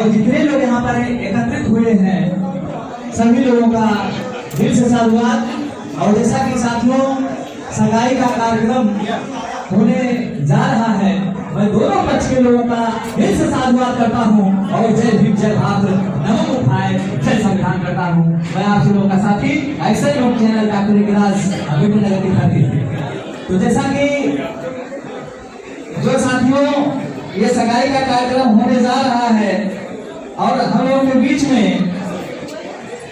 और जितने लोग यहाँ पर एकत्रित हुए हैं सभी लोगों का दिल से साधुवाद। और जैसा कि साथियों सगाई का कार्यक्रम होने जा रहा है, मैं दोनों पक्ष के लोगों का दिल से साधुवाद करता हूँ और जय भीम जय भारत नमो बुद्धाय जय संविधान करता हूँ। मैं आप लोगों का साथी ऐसे लोग चैनल डॉक्टर गिराज अभिमन्यु नगर की खातिर। तो जैसा कि जो साथियों ये सगाई का कार्यक्रम होने जा रहा है और हम लोगों के बीच में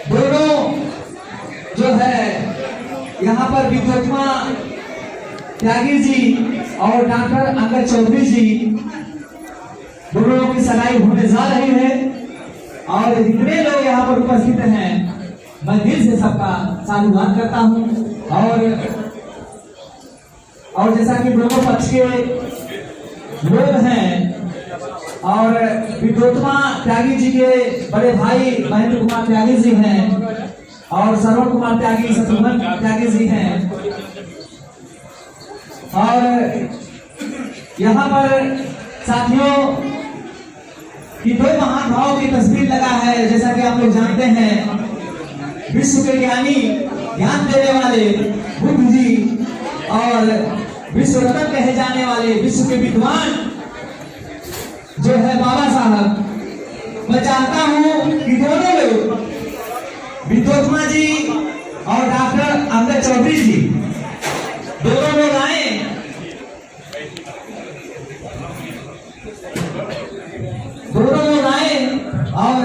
दोनों जो है यहाँ पर विद्वत्मा त्यागी जी और डॉक्टर अंगद चौधरी जी दोनों की सगाई होने जा रही है। और जितने लोग यहाँ पर उपस्थित हैं मैं दिल से सबका साधुवाद करता हूँ। और जैसा कि दोनों पक्ष के लोग हैं और विद्वत्मा त्यागी जी के बड़े भाई महेंद्र कुमार त्यागी जी हैं और श्रवण कुमार त्यागी शत्रुघ्न त्यागी जी हैं। और यहाँ पर साथियों की दो महानुभावों की तस्वीर लगा है। जैसा कि आप लोग जानते हैं विश्व के ज्ञानी ज्ञान देने वाले बुद्ध जी और विश्व रत्न कहे जाने वाले विश्व के विद्वान जो है बाबा साहब। मैं चाहता हूँ कि दोनों लोग विद्वत्मा जी और डॉक्टर अंगद चौधरी जी दोनों लोग आए और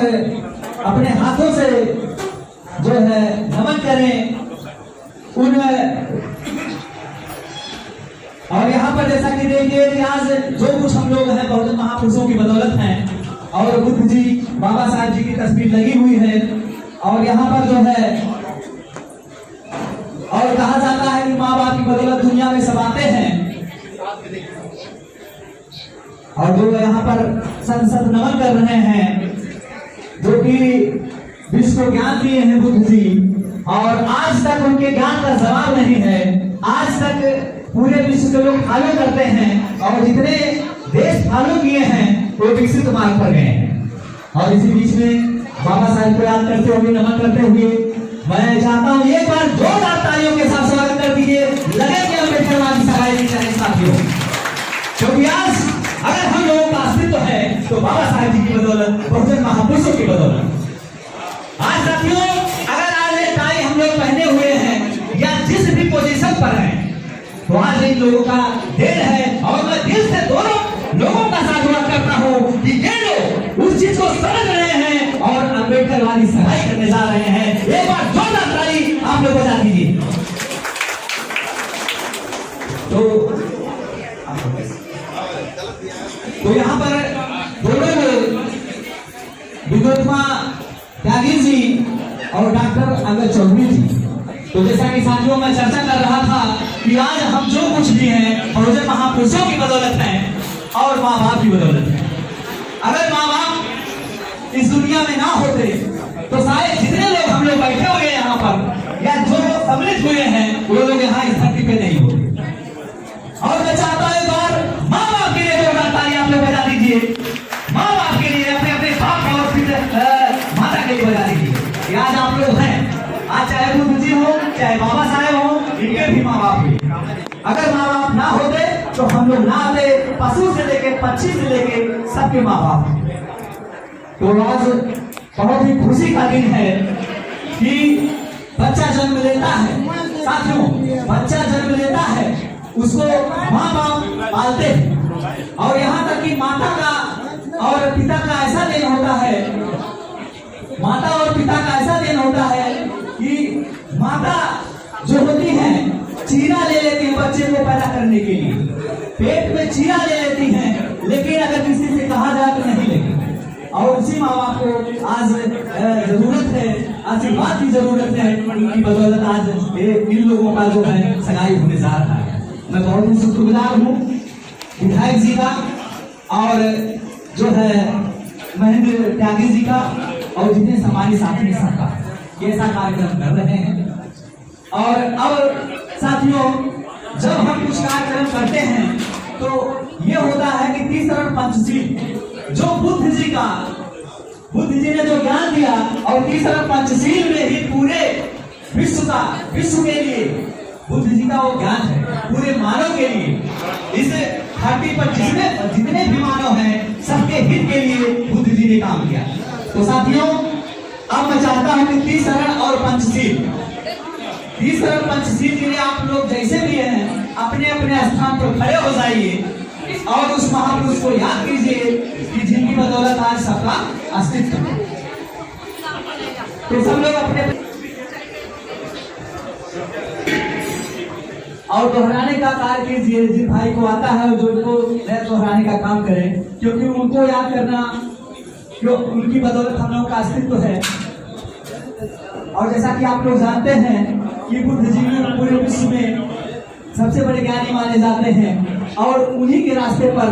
अपने हाथों से जो है नमन करें उन। और यहाँ पर जैसा कि देखिए कि आज जो कुछ हम लोग हैं बहुजन महापुरुषों की बदौलत हैं और बुद्ध जी बाबा साहब जी की तस्वीर लगी हुई है। और यहाँ पर जो है और कहा जाता है कि माँ बाप की बदौलत दुनिया में सब आते हैं। और जो यहाँ पर संसद नमन कर रहे हैं जो कि विश्व को ज्ञान दिए हैं बुद्ध जी और आज तक उनके ज्ञान का जवाब नहीं है। आज तक पूरे विश्व के लोग फॉलो करते हैं और जितने देश फॉलो किए हैं वो विकसित मार्ग पर गए हैं। और इसी बीच में बाबा साहब को याद करते हुए नमन करते हुए मैं चाहता हूँ एक बार जोरदार तालियों के साथ स्वागत कर दीजिए लगे कि अम्बेडकर की सगाई की जाए साथियों। क्योंकि आज अगर हम लोगों का अस्तित्व है तो बाबा साहब जी की बदौलत बहुजन महापुरुषों की बदौलत। आज साथियों अगर आज ये टाई हम लोग पहने हुए हैं या जिस भी पोजीशन पर हैं तो आज इन लोगों का देन है। और मैं दिल से दोनों लोगों का साधुवाद करता हूँ कि ये लोग उस चीज को समझ रहे हैं और अम्बेडकर वाली सगाई करने जा रहे हैं। एक बार जोरदार ताली आप लोग बजा दीजिए। तो यहाँ पर दोनों लोग विद्वत्मा त्यागी जी और डॉक्टर अंगद चौधरी जी। तो जैसा कि साथियों मैं चर्चा कर रहा था कि आज हम जो कुछ भी हैं बहुजन महापुरुषों की बदौलत है और माँ बाप की बदौलत है। अगर माँ बाप इस दुनिया में ना होते तो शायद जितने लोग हम लोग बैठे हुए हैं यहाँ पर या जो लोग सम्मिलित हुए हैं वो लोग यहाँ इस धरती पे नहीं होते। और मैं चाहता हूँ एक बार माँ बाप के लिए जोरदार ताली आप लोग बजा दीजिए। माँ बाप के लिए अपने अपने बाप और माता के लिए बजा दीजिए। आज आप लोग हैं, आज चाहे बुद्ध जी हो चाहे बाबा साहेब हो इनके भी माँ बाप हैं। अगर माँ बाप ना होते तो हम लोग ना आते। पशु से लेके पक्षी से लेके सबके माँ बाप। तो आज बहुत ही खुशी का दिन है कि बच्चा जन्म लेता है। साथियों बच्चा जन्म लेता है उसको माँ बाप पालते हैं और यहाँ तक कि माता का और पिता का ऐसा देन होता है। माता और पिता का ऐसा देन होता है कि माता जो होती है चीरा ले लेती है बच्चे को पैदा करने के लिए। पेट में चीरा ले लेती हैं लेकिन अगर किसी से कहा जाए तो नहीं लेती। और उसी माँ बाप को आज जरूरत है, आशीर्वाद की जरूरत है। उनकी बदौलत आज इन लोगों का जो है सगाई होने जा रहा है। मैं बहुत ही शुक्रगुजार हूँ विधायक जी का और जो है महेंद्र त्यागी जी का और जितने हमारे साथी सबका ऐसा कार्यक्रम कर रहे हैं। और अब साथियों जब हम कुछ कार्यक्रम करते हैं तो ये होता है कि तीसरा पंचशील जो बुद्ध जी का बुद्ध जी ने जो ज्ञान दिया और तीसरा पंचशील में ही पूरे विश्व के लिए बुद्ध जी का वो ज्ञान है, पूरे मानव के लिए। इस धरती पर जितने भी मानव हैं सबके हित के लिए बुद्ध जी ने काम किया। तो साथियों, अब मैं चाहता हूं कि तीसरण और पंचशील के लिए आप लोग जैसे भी हैं अपने अपने स्थान पर खड़े हो जाइए और उस महापुरुष को याद कीजिए कि जिनकी बदौलत आज सबका अस्तित्व है। तो सब लोग अपने और दोहराने का कार्य कीजिए। जिन भाई को आता है जो दोहराने का काम करें, क्योंकि उनको याद करना, जो उनकी बदौलत हम लोगों का अस्तित्व है। और जैसा कि आप लोग जानते हैं कि बुद्ध जी पूरे विश्व में सबसे बड़े ज्ञानी माने जाते हैं और उन्हीं के रास्ते पर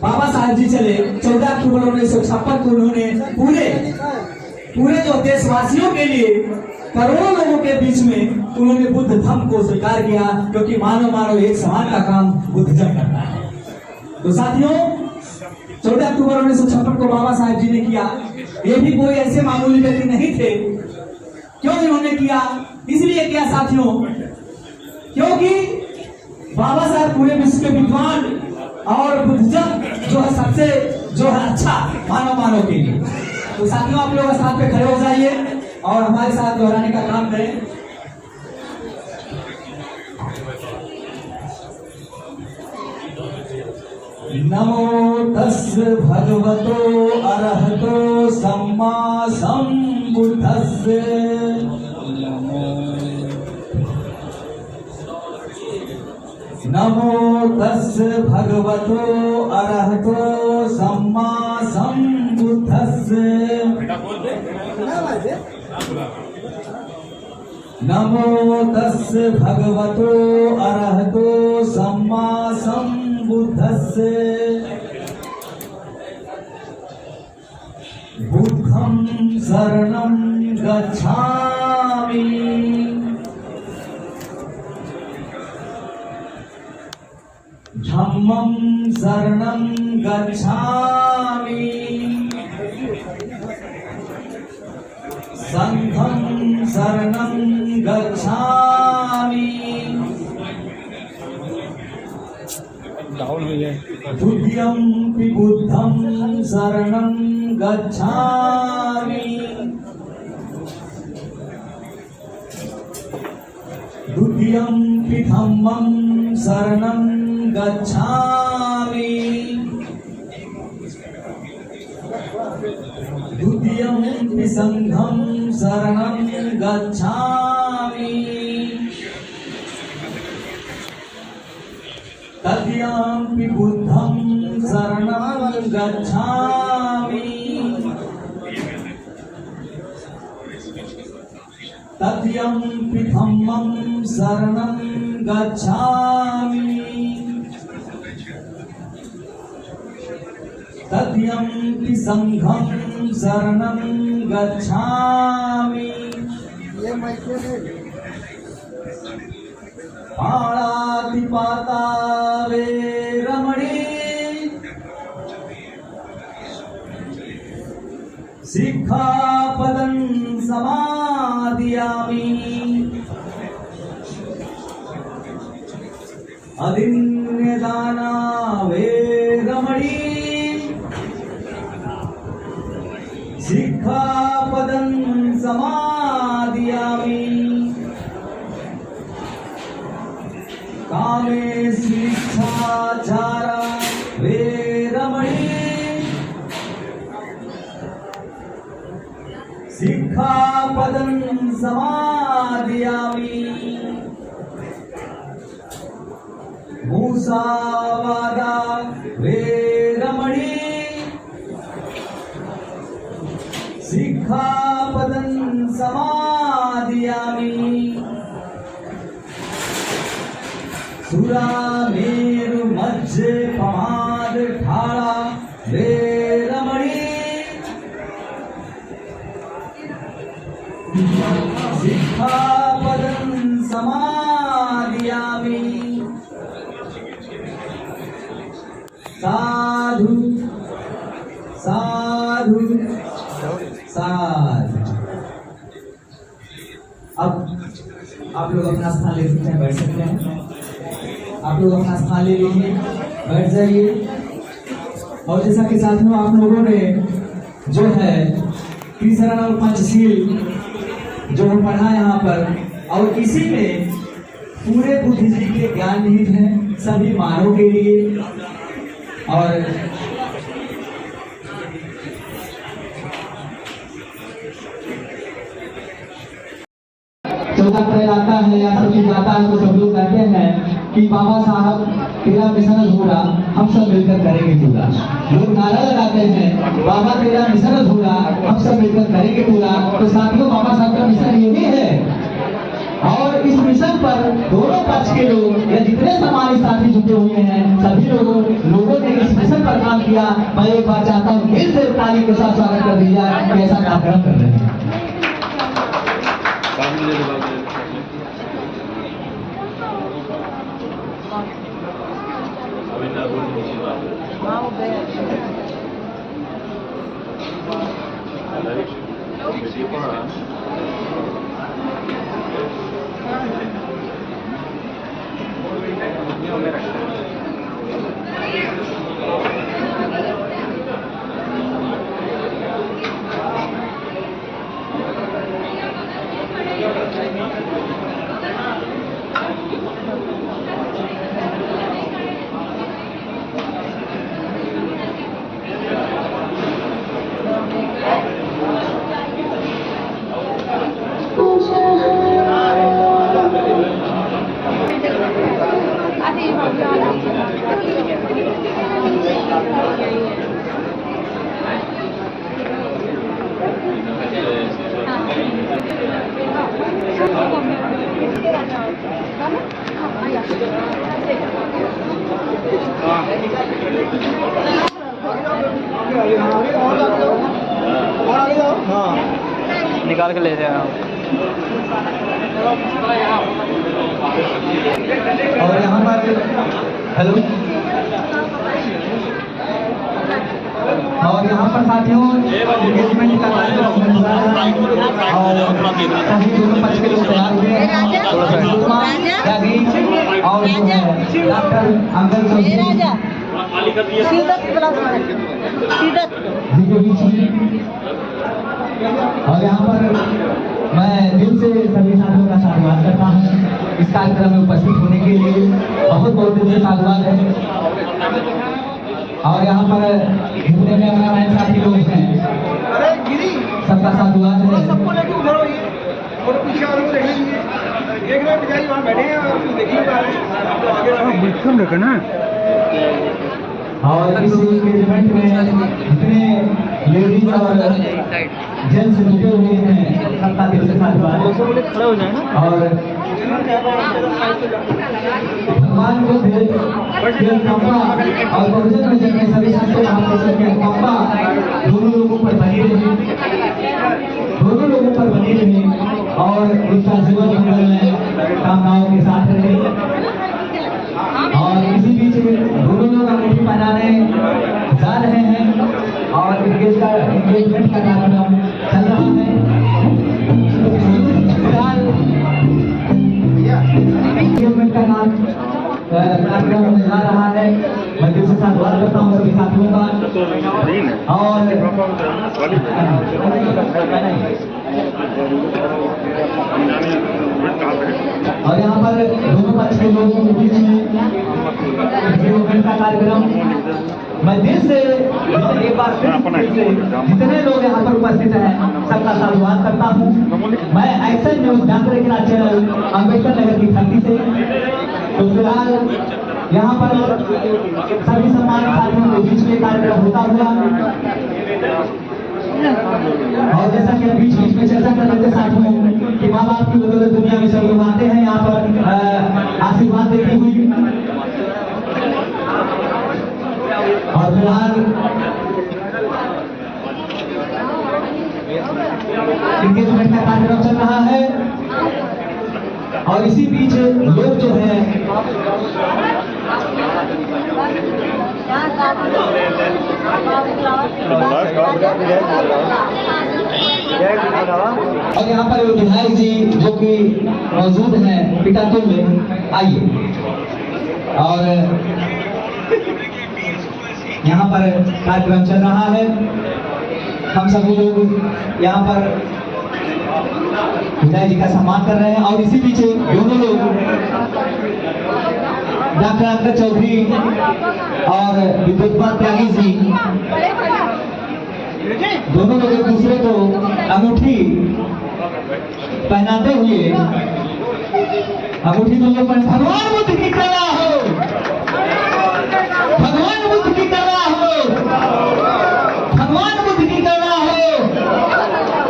बाबा साहब जी चले। 14 अक्टूबर 1956 को उन्होंने पूरे जो देशवासियों के लिए करोड़ों लोगों के बीच में उन्होंने बुद्ध धर्म को स्वीकार किया, क्योंकि मानव एक समान का काम बुद्ध जब करता है। तो साथियों, 14 अक्टूबर 1956 को बाबा साहब जी ने किया। ये भी कोई ऐसे मामूली व्यक्ति नहीं थे। क्यों इन्होंने किया? इसलिए किया साथियों, क्योंकि बाबा साहब पूरे विश्व के विद्वान और बुद्धिज्म जो है सबसे अच्छा मानव के लिए। तो साथियों, आप लोग साथ पे खड़े हो जाइए और हमारे साथ दोहराने का काम करें। नमो तस् भगवतो अरहतो सम्मा सम्बुद्धस्स। नमो तस् भगवतो अरहतो सम्मा सम्बुद्धस्स। नमो तस् भगवतो अरहतो सम्मा सम्बुद्धस्स। बुद्धं शरणं गच्छामि। धम्मं शरणं गच्छामि। संघं शरणं गच्छामि। डाउन हो जाए। द्वितीयं बुद्धं शरणं गच्छामि। द्वितीयं धम्मं शरणं गच्छामि। द्वितीयं संघं शरणं गच्छामि। तृतीयं बुद्धं शरणं गच्छामि। तृतीयं धम्मं शरणं गच्छामि। तृतीयं संघं शरणं गच्छामि। पाणातिपाता वेरमणि। सिक्खापदं समादियामि। अदिन्यदाना वेरमणि। सिक्खापदं समादियामि। कामेष्मिच्छाचारा वेरमणि। सिक्खापदं समादियामि। मुसावादा वेरमणि। सिक्खापदं समादियामि। सुरामेरुमध्यपमादठाला वेरमणि। सिक्खापदं समादियामि। साधु साधु 7। अब आप लोग अपना स्थान ले सकते हैं, बैठ सकते हैं। आप लोग अपना स्थान ले लीजिए, बैठ जाइए। और जैसा कि साथियों आप लोगों ने जो है त्रिशरण और पंचशील जो हम पढ़ा यहाँ पर, और इसी में पूरे बुद्धिजीवी के ज्ञान निहित है सभी मानव के लिए। और चौथा अप्रैल आता है या सब चीज आता है तो सब लोग कहते हैं कि बाबा साहब तेरा मिशन अधूरा, हम सब मिलकर करेंगे पूरा। लोग नारा लगाते हैं बाबा तेरा मिशन अधूरा, हम सब मिलकर करेंगे पूरा। तो साथियों बाबा साहब का मिशन यही है, और इस मिशन पर दोनों पक्ष के लोग या जितने समाज साथी जुटे हुए हैं सभी लोगों ने इस मिशन पर काम किया। मैं एक बार चाहता हूँ दिल से ताली के साथ स्वागत कर दिया कि ऐसा कार्यक्रम कर रहे हैं। निकाल के ले रहे हैं। और यहाँ पर हेलो, और यहाँ पर साथियों एंगेजमेंट का कार्यक्रम और सभी दोनों पक्ष के लोग तैयार हुए हैं। और जो है डॉक्टर अंकल और यहाँ पर मैं दिल से सभी साथियों का साधुवाद करता हूँ इस कार्यक्रम में उपस्थित होने के लिए। बहुत बहुत दिल से साधुवाद है। और यहाँ पर जितने में हमारे साथी लोग हैं सबका साधुवाद है। और इस इवेंट में जितने लेडीज और जेंट्स जुटे हुए हैं सबका दिल से साधुवाद। और भगवान को कंपा और बहुजन में जन्मे सभी संतों के कंपा दोनों लोगों पर बनी रही, दोनों लोगों पर बनी रही और उनका जीवन मंगल में कामनाओं के साथ रहे। और इसी बीच दोनों लोग अंगूठी पहनाने जा रहे हैं और एंगेजमेंट का कार्यक्रम चल रहा है। फिलहाल एंगेजमेंट का कार्यक्रम होने जा रहा है। मैं दिल से साधुवाद करता हूँ सभी साथियों का। और यहाँ पर दोनों पक्ष के लोगों के बीच में एंगेजमेंट का कार्यक्रम मैं दिल से एक बार फिर से जितने लोग यहाँ पर उपस्थित हैं सबका साधुवाद करता हूँ। मैं एक्शन न्यूज जानते के चैनल अम्बेडकर नगर की धरती से। तो फिलहाल यहाँ पर सभी सम्मानित साथियों के बीच में कार्यक्रम होता हुआ और जैसा कि बीच बीच में चर्चा कर रहे थे साथियों कि माँ बाप की बदौलत दुनिया में सब लोग आते हैं यहाँ पर आशीर्वाद देती हुई। और फिलहाल एंगेजमेंट का कार्यक्रम चल रहा है और इसी बीच लोग जो है Gracias. और यहाँ पर विधायक जी जो कि मौजूद हैं पिटातुल में, आइए। और यहाँ पर कार्यक्रम चल रहा है, हम सभी लोग यहाँ पर विधायक जी का सम्मान कर रहे हैं। और इसी पीछे दोनों लोग डॉक्टर अंगद चौधरी और विद्युतमा त्यागी जी, दोनों लोग एक दूसरे को अंगूठी पहनाते हुए, अंगूठी दोनों पर भगवान बुद्ध की कला हो, भगवान बुद्ध की कला हो, भगवान बुद्ध की कला हो,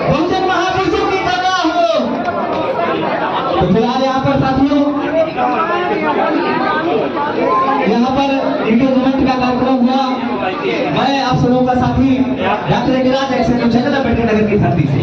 बहुजन महापुरुषों की कला हो। तो फिलहाल यहाँ पर साथियों, यहाँ पर इंगेजमेंट का कार्यक्रम हुआ। मैं आप सबों का साथी डॉक्टर गिरिराज एक्स बैठे नगर की धरती से